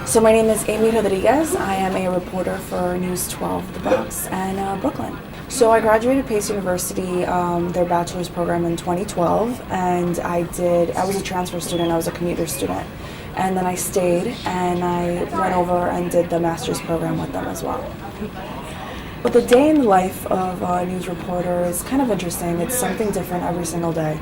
So my name is Aime Rodriguez. I am a reporter for News 12, the Bronx, and Brooklyn. So I graduated Pace University, their bachelor's program in 2012, and I was a transfer student, I was a commuter student. And then I stayed and I went over and did the master's program with them as well. But the day in the life of a news reporter is kind of interesting. It's something different every single day.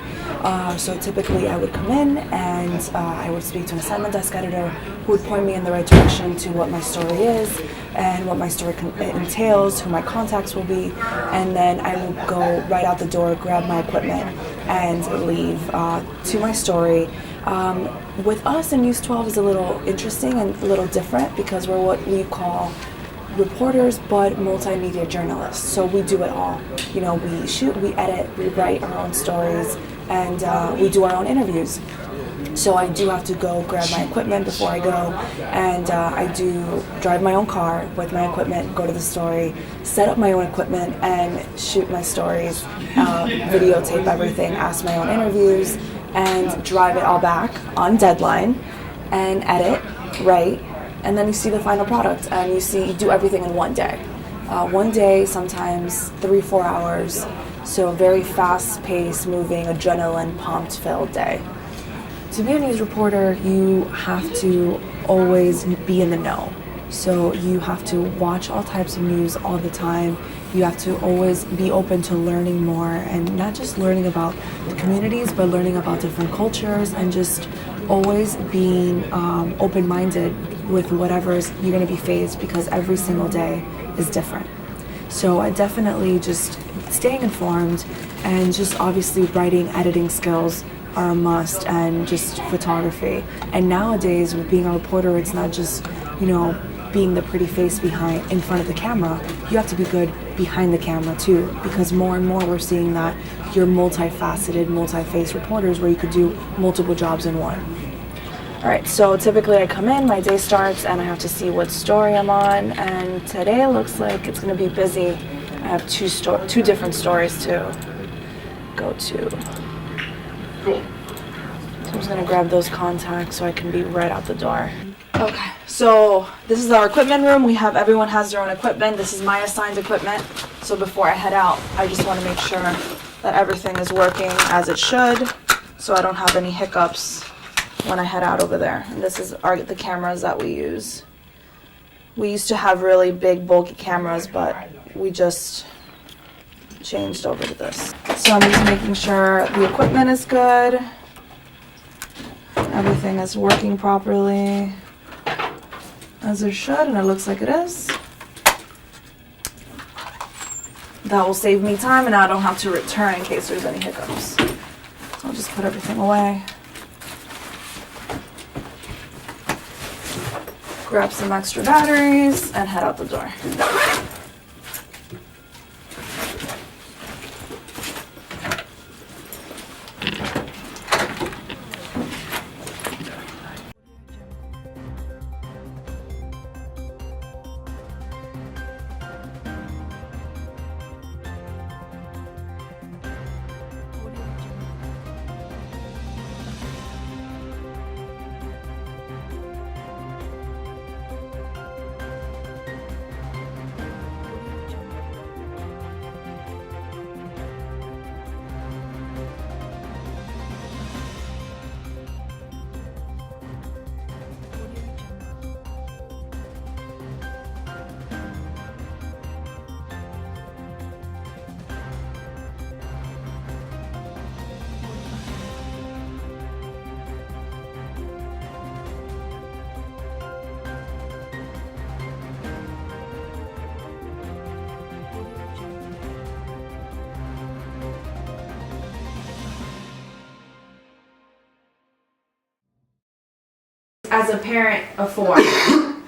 So typically I would come in and I would speak to an assignment desk editor who would point me in the right direction to what my story is and what my story entails, who my contacts will be, and then I would go right out the door, grab my equipment, and leave to my story. With us in News 12 is a little interesting and a little different because we're what we call reporters but multimedia journalists. So we do it all. You know, we shoot, we edit, we write our own stories, and we do our own interviews. So I do have to go grab my equipment before I go, and I do drive my own car with my equipment, go to the story, set up my own equipment and shoot my stories, videotape everything, ask my own interviews, and drive it all back on deadline and edit, write, and then you see the final product and you do everything in one day. One day, sometimes 3-4 hours, so a very fast-paced, moving, adrenaline pumped filled day. To be a news reporter, you have to always be in the know. So you have to watch all types of news all the time. You have to always be open to learning more, and not just learning about the communities, but learning about different cultures, and just always being open-minded with whatever you're going to be faced, because every single day is different. So I definitely just staying informed, and just obviously writing, editing skills are a must, and just photography. And nowadays with being a reporter, it's not just, being the pretty face in front of the camera. You have to be good behind the camera too, because more and more we're seeing that you're multifaceted, multi-faced reporters where you could do multiple jobs in one. All right, so typically I come in, my day starts, and I have to see what story I'm on, and today it looks like it's gonna be busy. I have two different stories to go to. So I'm just gonna grab those contacts so I can be right out the door. Okay, so this is our equipment room. Everyone has their own equipment. This is my assigned equipment. So before I head out, I just want to make sure that everything is working as it should, so I don't have any hiccups when I head out over there. And this is the cameras that we use. We used to have really big, bulky cameras, but we just changed over to this. So I'm just making sure the equipment is good. Everything is working properly, as it should, and it looks like it is. That will save me time, and I don't have to return in case there's any hiccups. So I'll just put everything away. Grab some extra batteries and head out the door. As a parent of 4,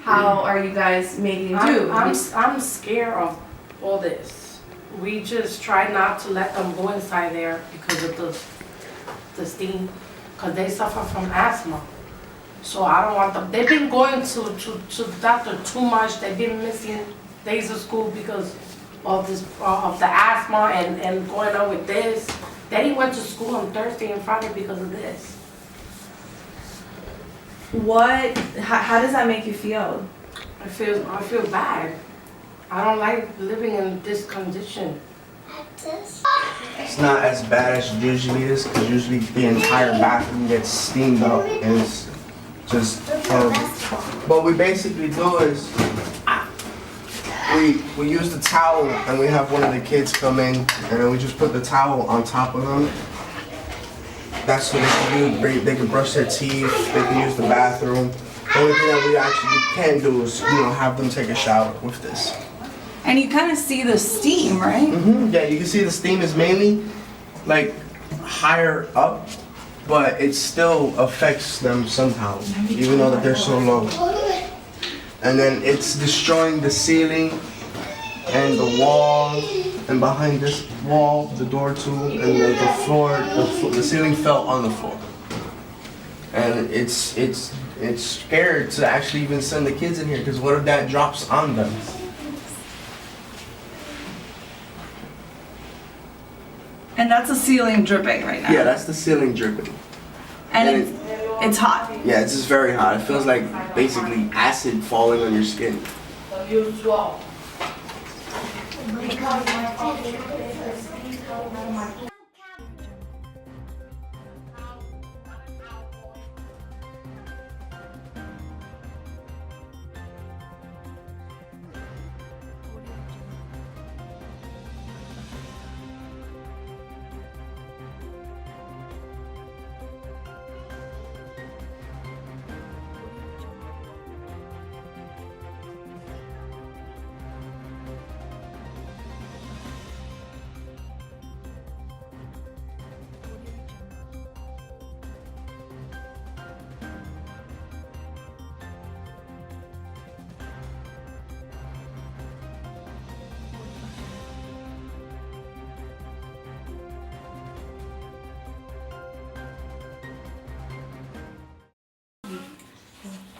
how are you guys making do? I'm scared of all this. We just try not to let them go inside there because of the steam, because they suffer from asthma. So I don't want them. They've been going to the doctor too much. They've been missing days of school because of this of the asthma and going on with this. Daddy went to school on Thursday and Friday because of this. How does that make you feel? I feel bad. I don't like living in this condition. It's not as bad as it usually is, because usually the entire bathroom gets steamed up and it's just horrible. What we basically do is we use the towel and we have one of the kids come in and then we just put the towel on top of them. That's so they can brush their teeth, they can use the bathroom. The only thing that we actually can do is, have them take a shower with this. And you kind of see the steam, right? Yeah, you can see the steam is mainly like higher up, but it still affects them somehow, even though that they're so low. And then it's destroying the ceiling and the wall, and behind this wall, the door too, and the floor, the ceiling fell on the floor. And it's scared to actually even send the kids in here, because what if that drops on them? And that's the ceiling dripping right now. Yeah, that's the ceiling dripping. And it's hot. Yeah, it's just very hot. It feels like basically acid falling on your skin.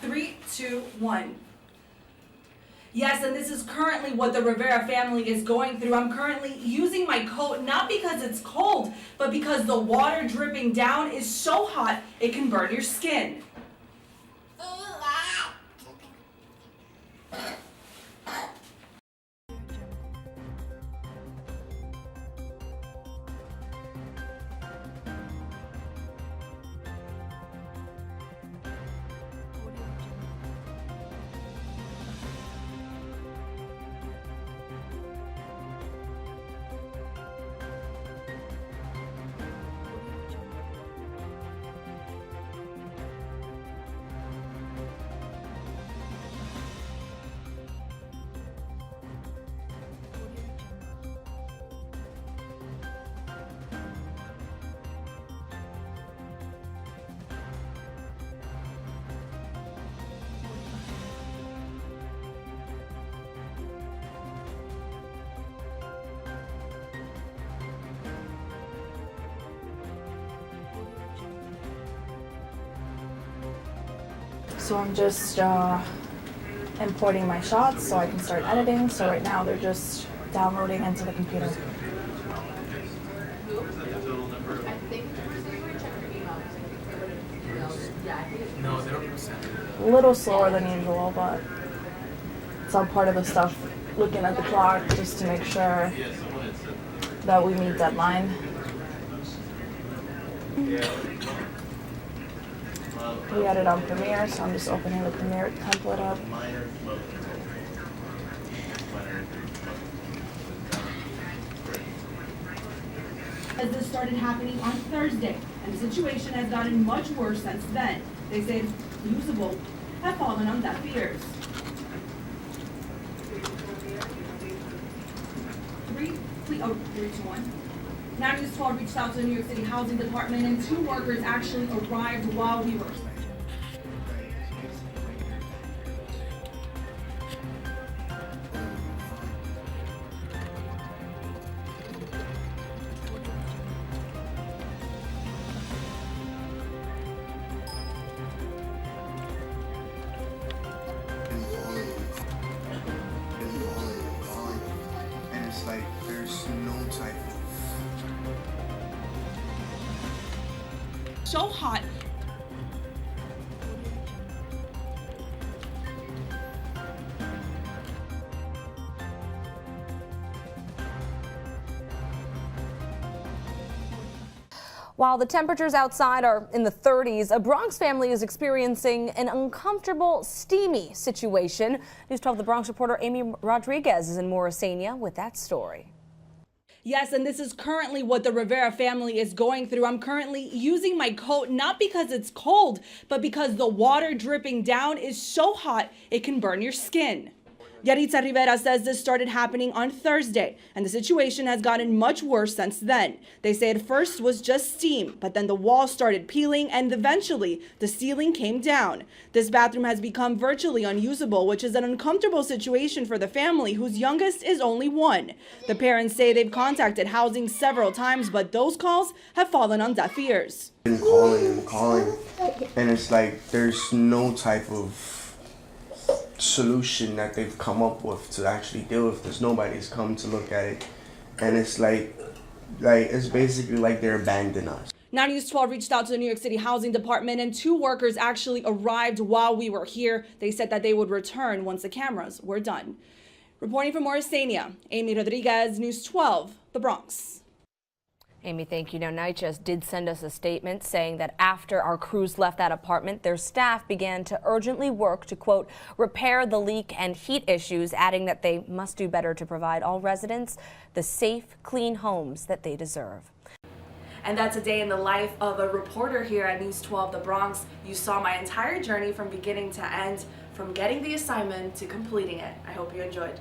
Three, two, one. Yes, and this is currently what the Rivera family is going through. I'm currently using my coat, not because it's cold, but because the water dripping down is so hot, it can burn your skin. So I'm just importing my shots so I can start editing. So right now they're just downloading into the computer. A little slower than usual, but it's all part of the stuff. Looking at the clock just to make sure that we meet deadline. We had it on Premiere, so I'm just opening the Premiere template up. As this started happening on Thursday, and the situation has gotten much worse since then. They say usable have fallen on deaf ears. 321. Now News 12 reached out to the New York City Housing Department, and 2 workers actually arrived while we were. And it's like there's no type of So hot. While the temperatures outside are in the 30s, a Bronx family is experiencing an uncomfortable, steamy situation. News 12 The Bronx reporter Aime Rodriguez is in Morrisania with that story. Yes, and this is currently what the Rivera family is going through. I'm currently using my coat not because it's cold, but because the water dripping down is so hot it can burn your skin. Yaritza Rivera says this started happening on Thursday, and the situation has gotten much worse since then. They say at first was just steam, but then the walls started peeling and eventually the ceiling came down. This bathroom has become virtually unusable, which is an uncomfortable situation for the family, whose youngest is only 1. The parents say they've contacted housing several times, but those calls have fallen on deaf ears. Been calling, and it's like there's no type of solution that they've come up with to actually deal with this. Nobody's come to look at it, and it's like it's basically like they're abandoning us. Now News 12 reached out to the New York City Housing Department, and 2 workers actually arrived while we were here. They said that they would return once the cameras were done. Reporting from Morrisania, Aime Rodriguez, News 12, The Bronx. Amy, thank you. Now, NYCHA did send us a statement saying that after our crews left that apartment, their staff began to urgently work to, quote, repair the leak and heat issues, adding that they must do better to provide all residents the safe, clean homes that they deserve. And that's a day in the life of a reporter here at News 12 The Bronx. You saw my entire journey from beginning to end, from getting the assignment to completing it. I hope you enjoyed.